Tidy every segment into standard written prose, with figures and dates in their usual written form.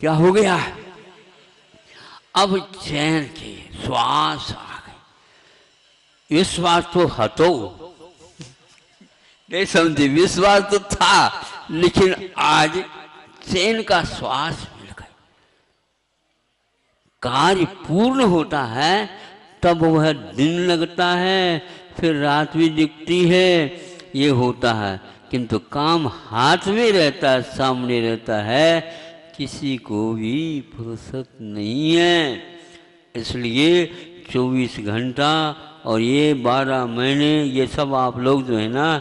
क्या हो गया? अब चैन की श्वास आ गई। विश्वास तो हटो, नहीं समझे, विश्वास तो था, लेकिन आज चैन का श्वास मिल गया। कार्य पूर्ण होता है तब वह दिन लगता है, फिर रात भी दिखती है, ये होता है। किंतु काम हाथ में रहता है, सामने रहता है, किसी को भी फुर्सत नहीं है। इसलिए 24 घंटा और ये 12 महीने, ये सब आप लोग जो है ना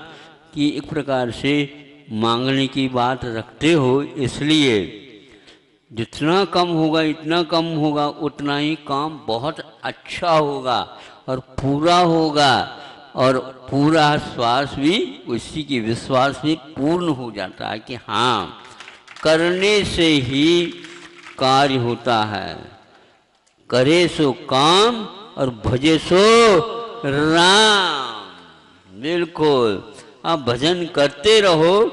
कि एक प्रकार से मांगने की बात रखते हो, इसलिए जितना कम होगा, इतना कम होगा, उतना ही काम बहुत अच्छा होगा और पूरा होगा, और पूरा श्वास भी उसी की विश्वास भी पूर्ण हो जाता है कि हाँ, करने से ही कार्य होता है। करे सो काम और भजे सो राम। बिल्कुल, आप भजन करते रहो,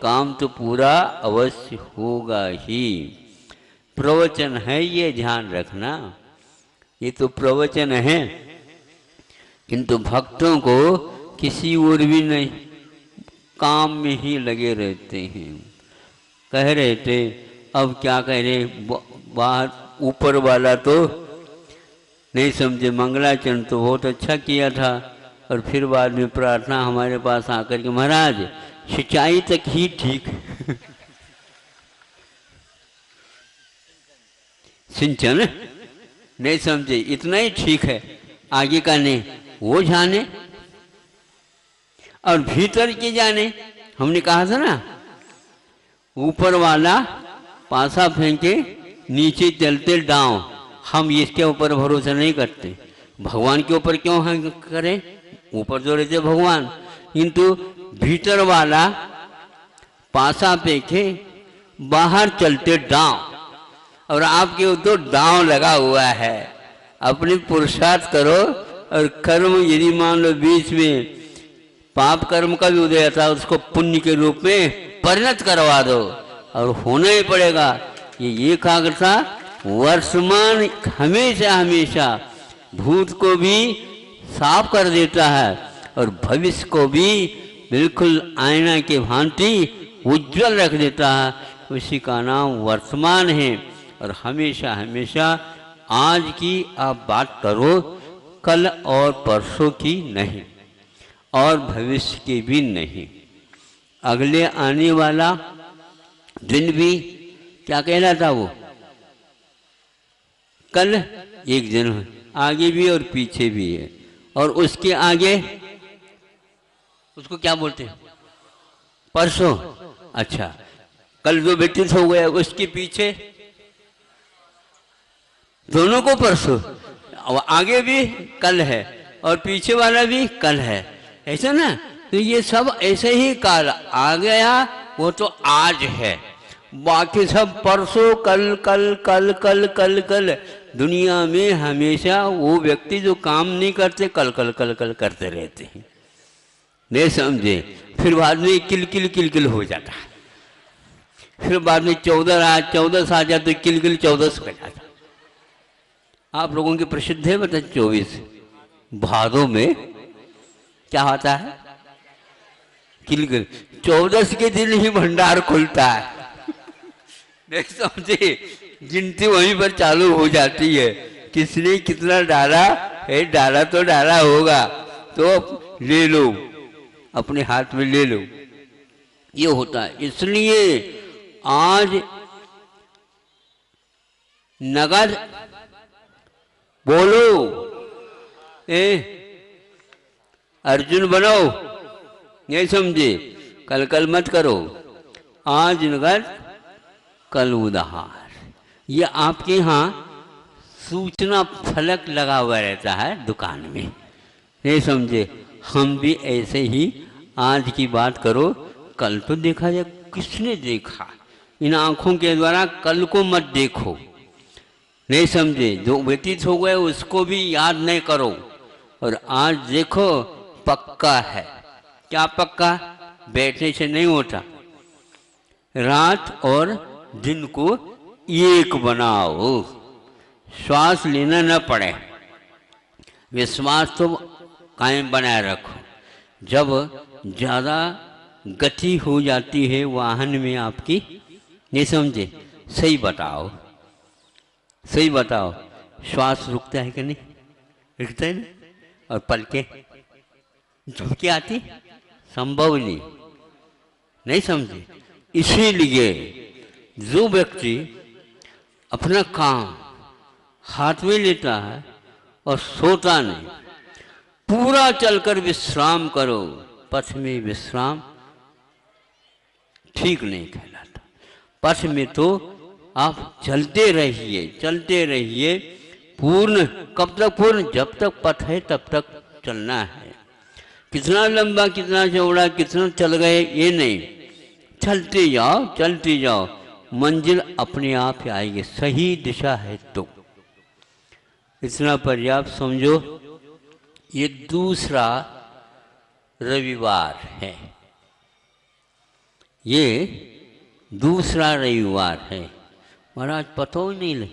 काम तो पूरा अवश्य होगा ही। प्रवचन है, ये ध्यान रखना, ये तो प्रवचन है, किंतु भक्तों को किसी और भी नहीं, काम में ही लगे रहते हैं। कह रहे थे, अब क्या कह रहे, बाहर ऊपर वाला तो नहीं समझे, मंगलाचरण तो बहुत अच्छा किया था, और फिर बाद में प्रार्थना हमारे पास आकर के, महाराज सिंचाई तक ही ठीक सिंचन नहीं समझे, इतना ही ठीक है, आगे का नहीं, वो जाने और भीतर की जाने। हमने कहा था ना, ऊपर वाला पासा फेंके, नीचे चलते डांव। हम इसके ऊपर भरोसा नहीं करते, भगवान के ऊपर क्यों हम करें, ऊपर जो रहते भगवान, किंतु भीतर वाला पासा फेंके, बाहर चलते डांव। और आपके तो दांव लगा हुआ है, अपने पुरुषार्थ करो, और कर्म यदि मान लो बीच में पाप कर्म का भी उदय था, उसको पुण्य के रूप में परिणत करवा दो, और होना ही पड़ेगा। ये एकाग्रता वर्तमान हमेशा हमेशा भूत को भी साफ कर देता है, और भविष्य को भी बिल्कुल आईना के भांति उज्जवल रख देता है। उसी का नाम वर्तमान है, और हमेशा हमेशा आज की आप बात करो, कल और परसों की नहीं, और भविष्य की भी नहीं। अगले आने वाला दिन भी क्या कहलाता, वो कल एक दिन है, आगे भी और पीछे भी है, और उसके आगे उसको क्या बोलते हैं, परसों। अच्छा, कल जो व्यतीत हो गया, उसके पीछे दोनों को परसों, आगे भी कल है और पीछे वाला भी कल है, ऐसा ना। तो ये सब ऐसे ही काल आ गया, वो तो आज है, बाकी सब परसों, कल कल कल कल कल कल। दुनिया में हमेशा वो व्यक्ति जो काम नहीं करते, कल कल कल कल करते रहते हैं, नहीं समझे। फिर बाद में किल किल किल किल हो जाता है, फिर बाद में 14 आ जाए तो किल किल 14 हो जाता। आप लोगों की प्रसिद्ध है, बता 24 भादों में क्या होता है, किलकिल 14 के दिन ही भंडार खुलता है, नहीं समझे। गिनती वहीं पर चालू हो जाती है, किसने कितना डाला है, डाला तो डाला होगा, तो ले लो, अपने हाथ में ले लो, ये होता है। इसलिए आज नगद बोलो, अर्जुन बनो, नहीं समझे, कल कल मत करो, आज नगद कल उधार। ये आपके यहाँ सूचना फलक लगा हुआ रहता है दुकान में, नहीं समझे। हम भी ऐसे ही आज की बात करो, कल तो देखा जाए, किसने देखा, इन आंखों के द्वारा कल को मत देखो, नहीं समझे। जो व्यतीत हो गए उसको भी याद नहीं करो, और आज देखो पक्का है। क्या पक्का, बैठने से नहीं होता, रात और दिन को एक बनाओ, श्वास लेना न पड़े, विश्वास तो कायम बनाए रखो। जब ज़्यादा गति हो जाती है वाहन में आपकी, नहीं समझे, सही बताओ, सही बताओ, श्वास रुकता है कि नहीं? रुकता है ना? और पलके झपकी आती, संभव नहीं, नहीं समझे। इसीलिए जो व्यक्ति अपना काम हाथ में लेता है और सोता नहीं, पूरा चलकर विश्राम करो। पथ में विश्राम ठीक नहीं कहलाता। पथ में तो आप चलते रहिए, चलते रहिए पूर्ण। कब तक पूर्ण? जब तक पथ है तब तक चलना है। कितना लंबा, कितना चौड़ा, कितना चल गए ये नहीं, चलते जाओ, चलते जाओ, मंजिल अपने आप ही आएगी, सही दिशा है तो। इतना पर्याप्त समझो। ये दूसरा रविवार है, ये दूसरा रविवार है। महाराज पता ही नहीं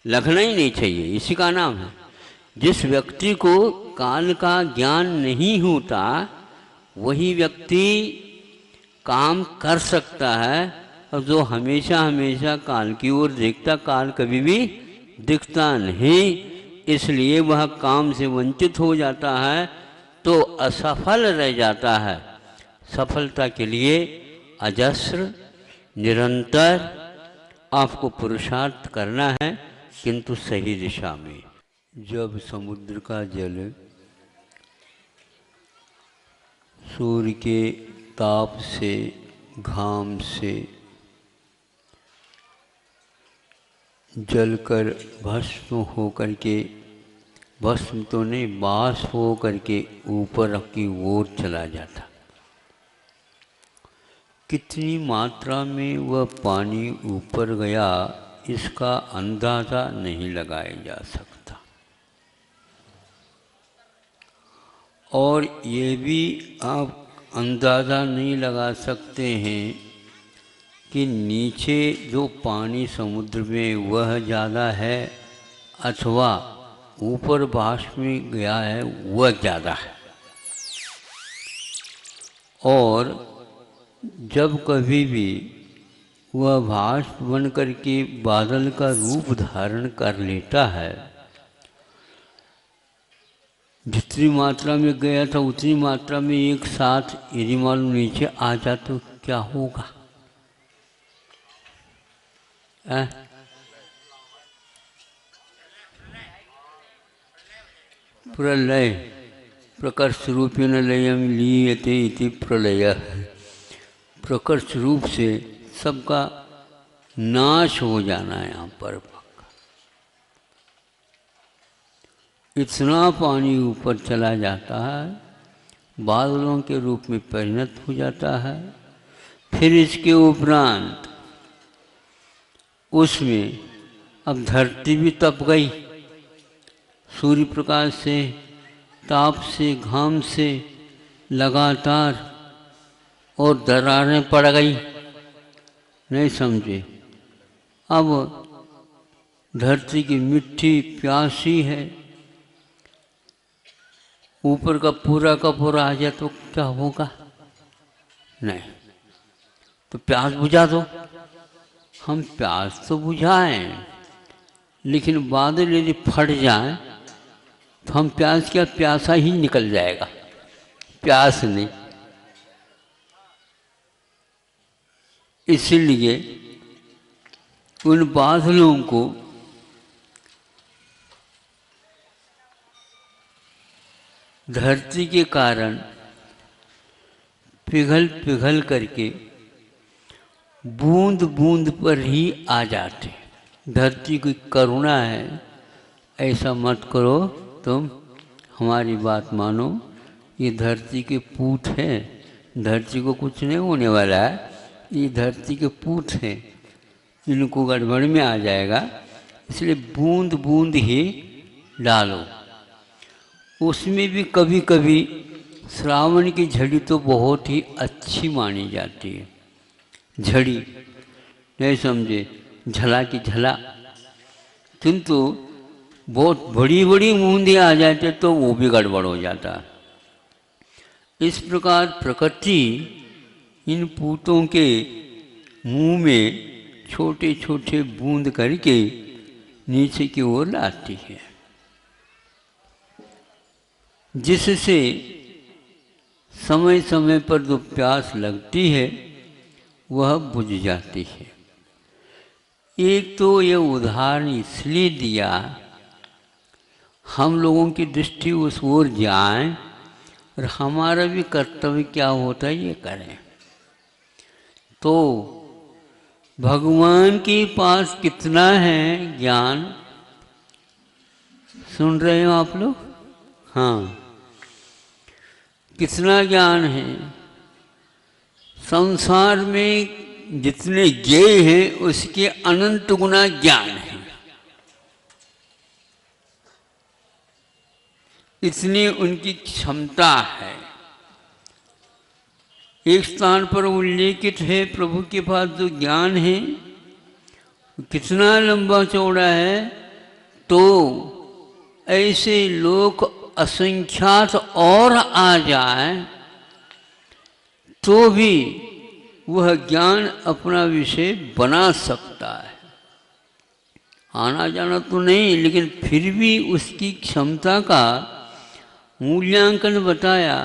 लगना ही नहीं चाहिए, इसी का नाम है। जिस व्यक्ति को काल का ज्ञान नहीं होता वही व्यक्ति काम कर सकता है, और जो हमेशा हमेशा काल की ओर देखता, काल कभी भी दिखता नहीं, इसलिए वह काम से वंचित हो जाता है तो असफल रह जाता है। सफलता के लिए अजस्र निरंतर आपको पुरुषार्थ करना है, किंतु सही दिशा में। जब समुद्र का जल सूर्य के ताप से, घाम से जलकर भस्म होकर के, भस्म तो नहीं, बाष्प होकर के ऊपर की ओर चला जाता, कितनी मात्रा में वह पानी ऊपर गया इसका अंदाज़ा नहीं लगाया जा सकता। और ये भी आप अंदाज़ा नहीं लगा सकते हैं कि नीचे जो पानी समुद्र में वह ज़्यादा है अथवा ऊपर बाष्प में गया है वह ज़्यादा है। और जब कभी भी वह बाष्प बन करके बादल का रूप धारण कर लेता है, जितनी मात्रा में गया था उतनी मात्रा में एक साथ यदि मालूम नीचे आ जाए तो क्या होगा? प्रलय, प्रकर्ष रूपेण लयम लीयते इति प्रलय। प्रकर्ष रूप से सबका नाश हो जाना है यहाँ पर। इतना पानी ऊपर चला जाता है, बादलों के रूप में परिणत हो जाता है। फिर इसके उपरांत उसमें अब धरती भी तप गई, सूर्य प्रकाश से, ताप से, घाम से लगातार, और दरारें पड़ गई, नहीं समझे। अब धरती की मिट्टी प्यासी है, ऊपर का पूरा आ जाए तो क्या होगा? नहीं, तो प्यास बुझा दो। हम प्यास तो बुझाएं, लेकिन बादल यदि फट जाए तो हम प्यास क्या, प्यासा ही निकल जाएगा, प्यास नहीं। इसलिए उन बादलों को धरती के कारण पिघल पिघल करके बूंद बूंद पर ही आ जाते। धरती की करुणा है, ऐसा मत करो तुम, हमारी बात मानो। ये धरती के पूत है, धरती को कुछ नहीं होने वाला है, ये धरती के पूत हैं, इनको गड़बड़ में आ जाएगा, इसलिए बूंद बूंद ही डालो। उसमें भी कभी कभी श्रावण की झड़ी तो बहुत ही अच्छी मानी जाती है। झड़ी नहीं समझे, झला की झला, किंतु बहुत बड़ी बड़ी बूंदें आ जाते तो वो भी गड़बड़ हो जाता। इस प्रकार प्रकृति इन पूतों के मुंह में छोटे छोटे बूंद करके नीचे की ओर लाती है, जिससे समय समय पर जो प्यास लगती है वह बुझ जाती है। एक तो ये उदाहरण इसलिए दिया हम लोगों की दृष्टि उस ओर जाए और हमारा भी कर्तव्य क्या होता है ये करें। तो भगवान के पास कितना है ज्ञान, सुन रहे हो आप लोग? हाँ, कितना ज्ञान है। संसार में जितने ज्ञेय हैं उसके अनंत गुना ज्ञान है। इतनी उनकी क्षमता है। एक स्थान पर उल्लेखित है प्रभु के पास जो ज्ञान है कितना लंबा चौड़ा है, तो ऐसे लोग असंख्यात और आ जाए तो भी वह ज्ञान अपना विषय बना सकता है। आना जाना तो नहीं, लेकिन फिर भी उसकी क्षमता का मूल्यांकन बताया,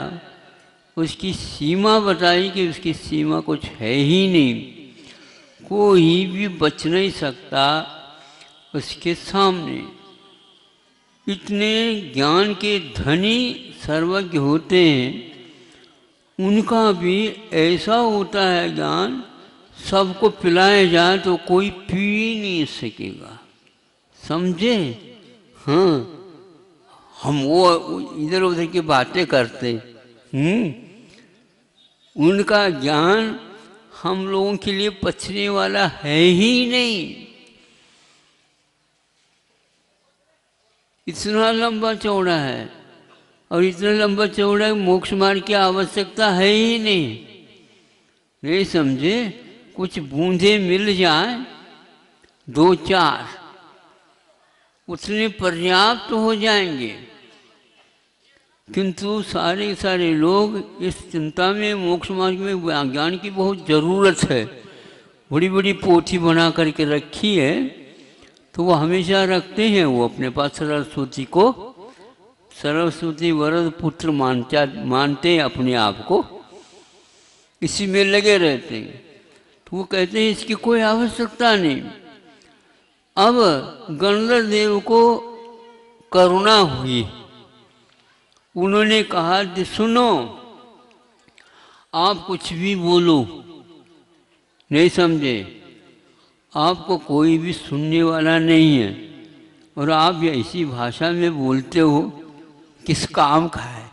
उसकी सीमा बताई कि उसकी सीमा कुछ है ही नहीं, कोई भी बच नहीं सकता उसके सामने। इतने ज्ञान के धनी सर्वज्ञ होते हैं, उनका भी ऐसा होता है ज्ञान, सबको पिलाया जाए तो कोई पी नहीं सकेगा, समझे? हाँ, हम वो इधर उधर की बातें करते, उनका ज्ञान हम लोगों के लिए पचने वाला है ही नहीं। इतना लंबा चौड़ा है, और इतना लंबा चौड़ा है, मोक्ष मार्ग की आवश्यकता है ही नहीं। नहीं समझे? कुछ बूंदे मिल जाए, दो चार, उतने पर्याप्त हो जाएंगे। किंतु सारे सारे लोग इस चिंता में, मोक्ष मार्ग में ज्ञान की बहुत ज़रूरत है। बड़ी बड़ी पोथी बना करके रखी है, तो वो हमेशा रखते हैं। वो अपने पास सरस्वती को सरस्वती वरद पुत्र मानते हैं अपने आप को, इसी में लगे रहते हैं। तो वो कहते हैं इसकी कोई आवश्यकता नहीं। अब गंधर्व देव को करुणा हुई, उन्होंने कहा कि सुनो, आप कुछ भी बोलो, नहीं समझे, आपको कोई भी सुनने वाला नहीं है, और आप ऐसी भाषा में बोलते हो, किस काम का है?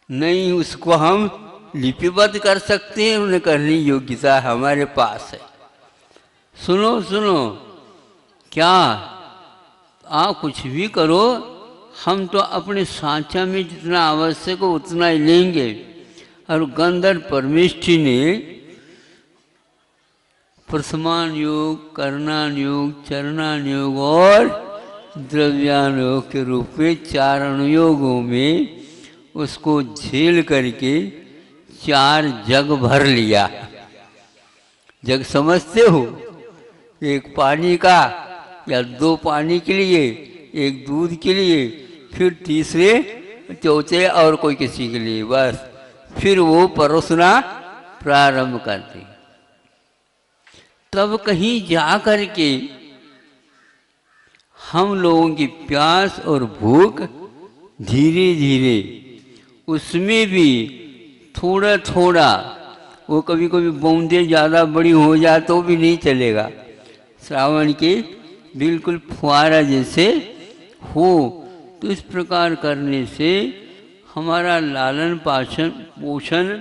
नहीं, उसको हम लिपिबद्ध कर सकते हैं, उन्हें करने योग्यता हमारे पास है। सुनो सुनो, क्या आप कुछ भी करो, हम तो अपने सांचा में जितना आवश्यक हो उतना ही लेंगे। और गंधर्व परमेष्ठी ने प्रथमान योग, करणान योग, चरणान योग और द्रव्यान योग के रूप में 4 अनुयोगों में उसको झेल करके 4 जग भर लिया। जग समझते हो? एक पानी का या 2 पानी के लिए, एक दूध के लिए, फिर तीसरे चौथे और कोई किसी के लिए, बस फिर वो परोसना प्रारंभ करते। तब कहीं जा कर के हम लोगों की प्यास और भूख धीरे धीरे उसमें भी थोड़ा थोड़ा, वो कभी कभी बूंदें ज़्यादा बड़ी हो जाए तो भी नहीं चलेगा, श्रावण के बिल्कुल फुहारा जैसे हो। तो इस प्रकार करने से हमारा लालन पोषण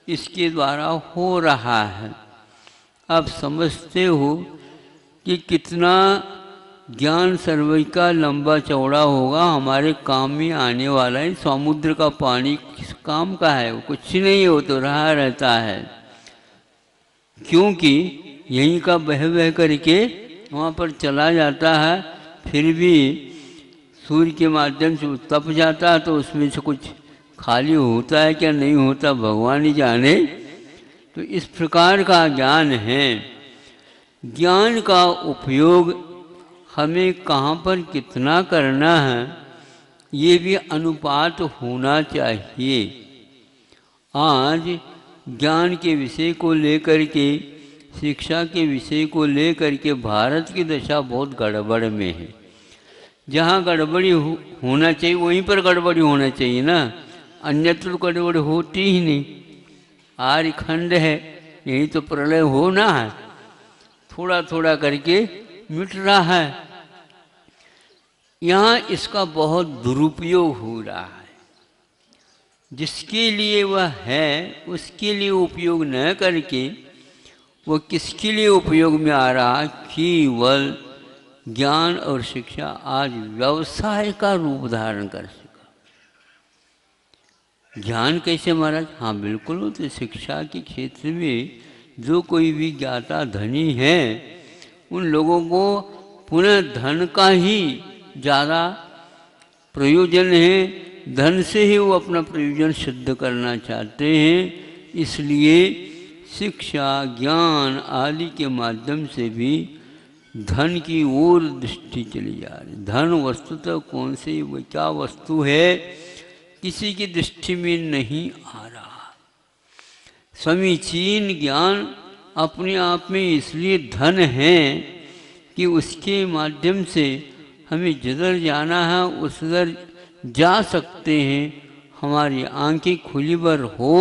इसके द्वारा हो रहा है। आप समझते हो कि कितना ज्ञान सर्वज्ञ का लंबा चौड़ा होगा, हमारे काम में आने वाला है। समुद्र का पानी किस काम का है? वो कुछ नहीं है, वो तो रहा रहता है। क्योंकि यहीं का बह बह करके वहाँ पर चला जाता है, फिर भी सूर्य के माध्यम से तप जाता है, तो उसमें से कुछ खाली होता है क्या नहीं होता भगवान ही जाने। तो इस प्रकार का ज्ञान है। ज्ञान का उपयोग हमें कहाँ पर कितना करना है ये भी अनुपात होना चाहिए। आज ज्ञान के विषय को लेकर के, शिक्षा के विषय को लेकर के भारत की दशा बहुत गड़बड़ में है। जहाँ गड़बड़ी होना चाहिए वहीं पर गड़बड़ी होना चाहिए ना, अन्यत्र तो गड़बड़ी होती ही नहीं। आर्य खंड है, यही तो प्रलय होना है, थोड़ा थोड़ा करके मिट रहा है। यहाँ इसका बहुत दुरुपयोग हो रहा है। जिसके लिए वह है उसके लिए उपयोग न करके वो किसके लिए उपयोग में आ रहा है, केवल ज्ञान और शिक्षा आज व्यवसाय का रूप धारण कर सका। ज्ञान कैसे महाराज? हाँ बिल्कुल, तो शिक्षा के क्षेत्र में जो कोई भी ज्ञाता धनी है उन लोगों को पुनः धन का ही ज़्यादा प्रयोजन है, धन से ही वो अपना प्रयोजन सिद्ध करना चाहते हैं। इसलिए शिक्षा ज्ञान आदि के माध्यम से भी धन की ओर दृष्टि चली जा रही। धन वस्तुतः कौन सी क्या वस्तु है किसी की दृष्टि में नहीं आ रहा। समीचीन ज्ञान अपने आप में इसलिए धन है कि उसके माध्यम से हमें जिधर जाना है उधर जा सकते हैं। हमारी आंखें खुली बर हो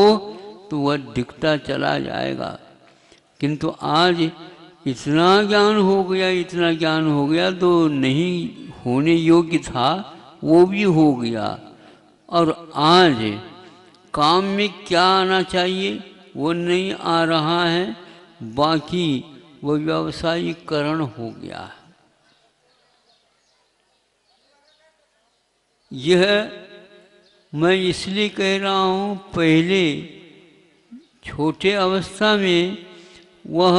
तो वह दिखता चला जाएगा। किंतु आज इतना ज्ञान हो गया, इतना ज्ञान हो गया, तो नहीं होने योग्य था वो भी हो गया। और आज काम में क्या आना चाहिए वो नहीं आ रहा है, बाकी वो व्यावसायीकरण हो गया है। यह मैं इसलिए कह रहा हूँ, पहले छोटे अवस्था में वह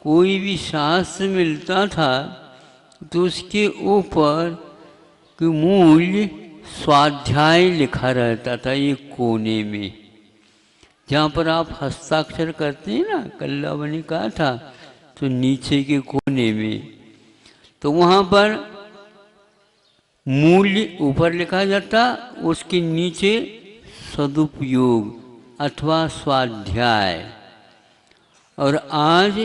कोई भी शास्त्र मिलता था तो उसके ऊपर कि मूल्य स्वाध्याय लिखा रहता था एक कोने में, जहाँ पर आप हस्ताक्षर करते हैं ना, कल्लावा ने कहा था, तो नीचे के कोने में तो वहाँ पर मूल्य ऊपर लिखा जाता, उसके नीचे सदुपयोग अथवा स्वाध्याय। और आज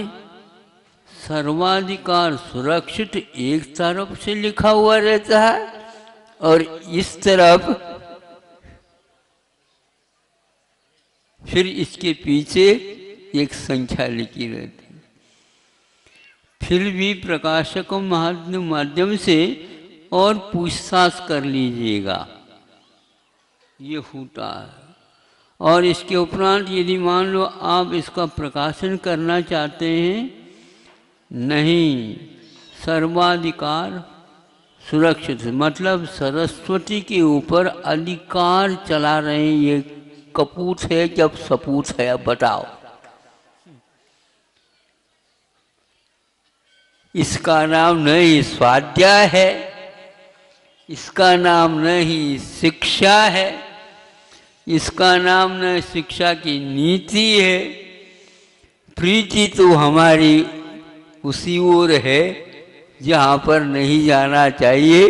सर्वाधिकार सुरक्षित एक तरफ से लिखा हुआ रहता है और इस तरफ फिर इसके पीछे एक संख्या लिखी रहती है। फिर भी प्रकाशकों माध्यम से और पूछताछ कर लीजिएगा, ये होता है। और इसके उपरांत यदि मान लो आप इसका प्रकाशन करना चाहते हैं, नहीं, सर्वाधिकार सुरक्षित, मतलब सरस्वती के ऊपर अधिकार चला रहे हैं। ये कपूत है जब सपूत है, अब बताओ। इसका नाम नहीं स्वाध्याय है, इसका नाम नहीं शिक्षा है, इसका नाम न शिक्षा की नीति है। प्रीति तो हमारी उसी ओर है जहाँ पर नहीं जाना चाहिए।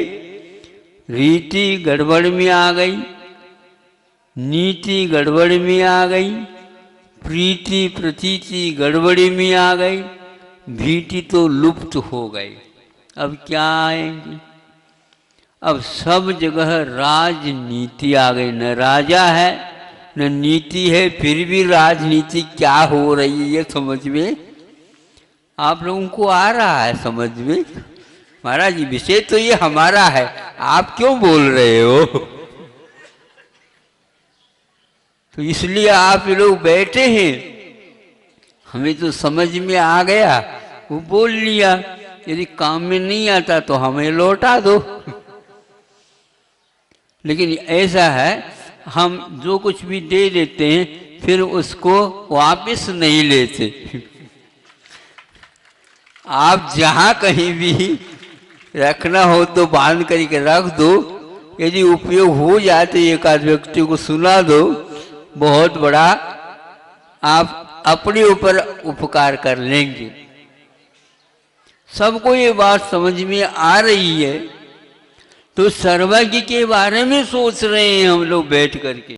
रीति गड़बड़ में आ गई, नीति गड़बड़ में आ गई, प्रीति प्रतीति गड़बड़ी में आ गई, भीति तो लुप्त हो गई। अब क्या आएंगी? अब सब जगह राजनीति आ गई, न राजा है न नीति है, फिर भी राजनीति क्या हो रही है ये समझ में आप लोगों को आ रहा है समझ में? महाराज जी विषय तो ये हमारा है, आप क्यों बोल रहे हो? तो इसलिए आप लोग बैठे हैं, हमें तो समझ में आ गया, वो बोल लिया। यदि काम में नहीं आता तो हमें लौटा दो। लेकिन ऐसा है, हम जो कुछ भी दे देते हैं फिर उसको वापस नहीं लेते। आप जहाँ कहीं भी रखना हो तो बांध करके रख दो, यदि उपयोग हो जाए तो एक आध व्यक्ति को सुना दो, बहुत बड़ा आप अपने ऊपर उपकार कर लेंगे। सबको ये बात समझ में आ रही है, तो सर्वज्ञ के बारे में सोच रहे हैं हम लोग बैठ करके।